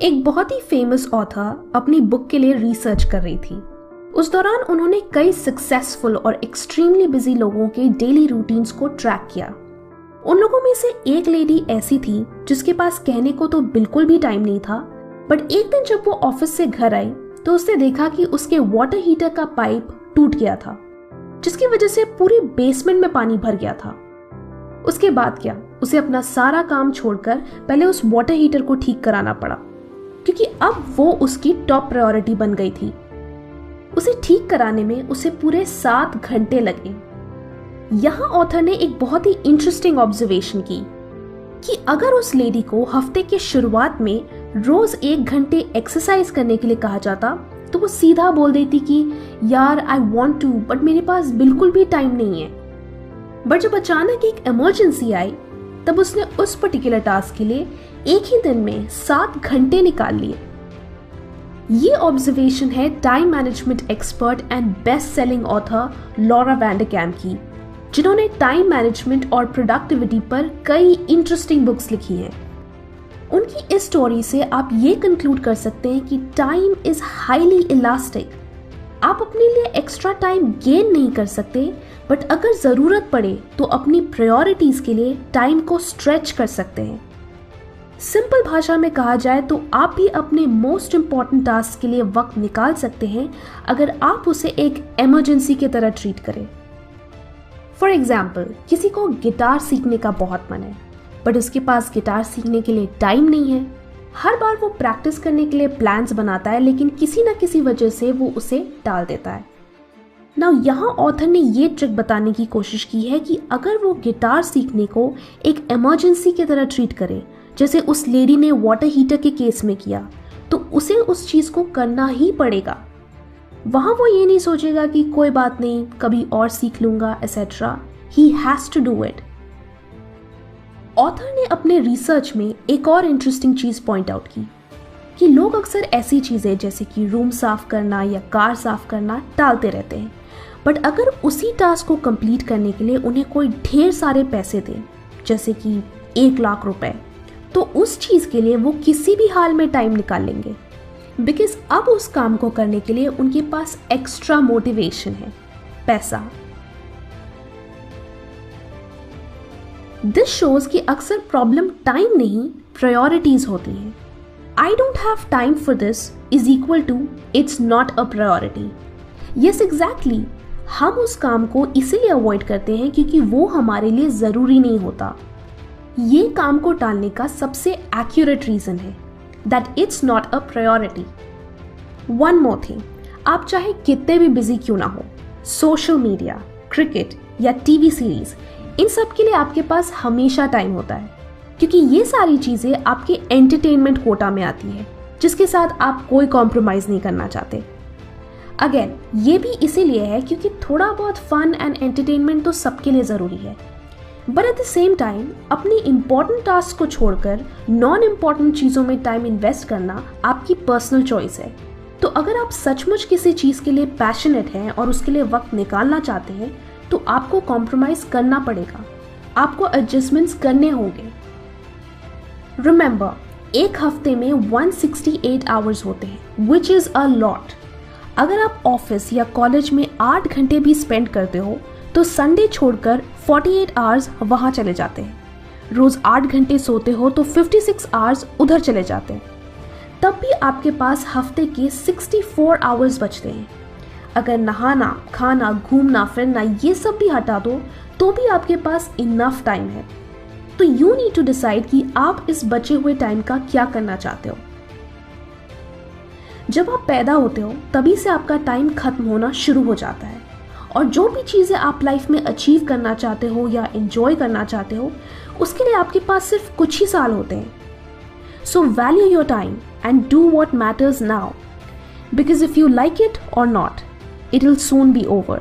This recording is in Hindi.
एक बहुत ही फेमस ऑथर अपनी बुक के लिए रिसर्च कर रही थी। उस दौरान उन्होंने कई सक्सेसफुल और एक्सट्रीमली बिजी लोगों के डेली रूटीन्स को ट्रैक किया। उन लोगों में से एक लेडी ऐसी थी जिसके पास कहने को तो बिल्कुल भी टाइम नहीं था, बट एक दिन जब वो ऑफिस से घर आई तो उसने देखा कि उसके वाटर हीटर का पाइप टूट गया था, जिसकी वजह से पूरी बेसमेंट में पानी भर गया था। उसके बाद क्या, उसे अपना सारा काम छोड़कर पहले उस वाटर हीटर को ठीक कराना पड़ा, क्योंकि अब वो उसकी टॉप प्रायोरिटी बन गई थी। उसे ठीक कराने में उसे पूरे 7 घंटे लगे। यहाँ ऑथर ने एक बहुत ही इंटरेस्टिंग ऑब्जर्वेशन की कि अगर उस लेडी को हफ्ते के शुरुआत में रोज 1 घंटे एक्सरसाइज करने के लिए कहा जाता तो वो सीधा बोल देती कि यार आई वॉन्ट टू, बट मेरे पास बिल्कुल भी टाइम नहीं है। बट जब अचानक एक इमरजेंसी आई तब उसने उस पर्टिकुलर टास्क के लिए एक ही दिन में 7 घंटे निकाल लिए। ये ऑब्जर्वेशन है time management expert and best selling author Laura Vanderkam की, जिन्होंने टाइम मैनेजमेंट और प्रोडक्टिविटी पर कई इंटरेस्टिंग बुक्स लिखी हैं। उनकी इस स्टोरी से आप ये कंक्लूड कर सकते हैं कि टाइम इज हाईली इलास्टिक। आप अपने लिए एक्स्ट्रा टाइम गेन नहीं कर सकते, बट अगर जरूरत पड़े तो अपनी प्रायोरिटीज के लिए टाइम को स्ट्रेच कर सकते हैं। सिंपल भाषा में कहा जाए तो आप भी अपने मोस्ट इंपॉर्टेंट टास्क के लिए वक्त निकाल सकते हैं अगर आप उसे एक इमरजेंसी की तरह ट्रीट करें। फॉर एग्जाम्पल, किसी को गिटार सीखने का बहुत मन है, बट उसके पास गिटार सीखने के लिए टाइम नहीं है। हर बार वो प्रैक्टिस करने के लिए प्लान्स बनाता है, लेकिन किसी न किसी वजह से वो उसे टाल देता है। नाउ यहाँ ऑथर ने ये ट्रिक बताने की कोशिश की है कि अगर वो गिटार सीखने को एक इमरजेंसी की तरह ट्रीट करे, जैसे उस लेडी ने वाटर हीटर के केस में किया, तो उसे उस चीज को करना ही पड़ेगा। वहां वो ये नहीं सोचेगा कि कोई बात नहीं, कभी और सीख लूंगा etcetera. He has to do it. Author ने अपने रिसर्च में एक और इंटरेस्टिंग चीज पॉइंट आउट की कि लोग अक्सर ऐसी चीजें जैसे कि रूम साफ करना या कार साफ करना टालते रहते हैं, बट अगर उसी टास्क को कंप्लीट करने के लिए उन्हें कोई ढेर सारे पैसे दे, जैसे कि 1 लाख रुपए, तो उस चीज के लिए वो किसी भी हाल में टाइम निकाल लेंगे, बिकॉज अब उस काम को करने के लिए उनके पास एक्स्ट्रा मोटिवेशन है, पैसा। दिस शोज कि अक्सर प्रॉब्लम टाइम नहीं, प्रायोरिटीज होती हैं। I don't have time for this is equal to it's not a priority. Yes exactly, हम उस काम को इसीलिए अवॉइड करते हैं क्योंकि वो हमारे लिए जरूरी नहीं होता। ये काम को टालने का सबसे एक्यूरेट रीजन है that it's not a priority. One more thing, आप चाहे कितने भी बिजी क्यों ना हो, सोशल मीडिया, क्रिकेट या टीवी सीरीज, इन सब के लिए आपके पास हमेशा टाइम होता है, क्योंकि ये सारी चीजें आपके एंटरटेनमेंट कोटा में आती है, जिसके साथ आप कोई कॉम्प्रोमाइज नहीं करना चाहते। अगेन, ये भी इसीलिए है क्योंकि थोड़ा बहुत फन एंड एंटरटेनमेंट तो सबके लिए जरूरी है, but at the same time अपनी इंपॉर्टेंट टास्क को छोड़कर नॉन इंपॉर्टेंट चीजों में टाइम इन्वेस्ट करना आपकी पर्सनल चॉइस है। तो अगर आप सचमुच किसी चीज के लिए पैशनेट हैं और उसके लिए वक्त निकालना चाहते हैं, तो आपको कॉम्प्रोमाइज करना पड़ेगा, आपको एडजस्टमेंट्स करने होंगे। रिमेंबर, एक हफ्ते में 168 आवर्स होते हैं, विच इज अ लॉट। अगर आप ऑफिस या कॉलेज में 8 घंटे भी स्पेंड करते हो तो संडे छोड़कर 48 आवर्स वहां चले जाते हैं। रोज 8 घंटे सोते हो तो 56 आवर्स उधर चले जाते हैं। तब भी आपके पास हफ्ते के 64 आवर्स बचते हैं। अगर नहाना, खाना, घूमना फिरना ये सब भी हटा दो तो भी आपके पास इनफ टाइम है। तो यू नीड टू डिसाइड कि आप इस बचे हुए टाइम का क्या करना चाहते हो। जब आप पैदा होते हो तभी से आपका टाइम खत्म होना शुरू हो जाता है, और जो भी चीजें आप लाइफ में अचीव करना चाहते हो या एंजॉय करना चाहते हो, उसके लिए आपके पास सिर्फ कुछ ही साल होते हैं। So value your time and do what matters now, because if you like it और not, it will soon be over.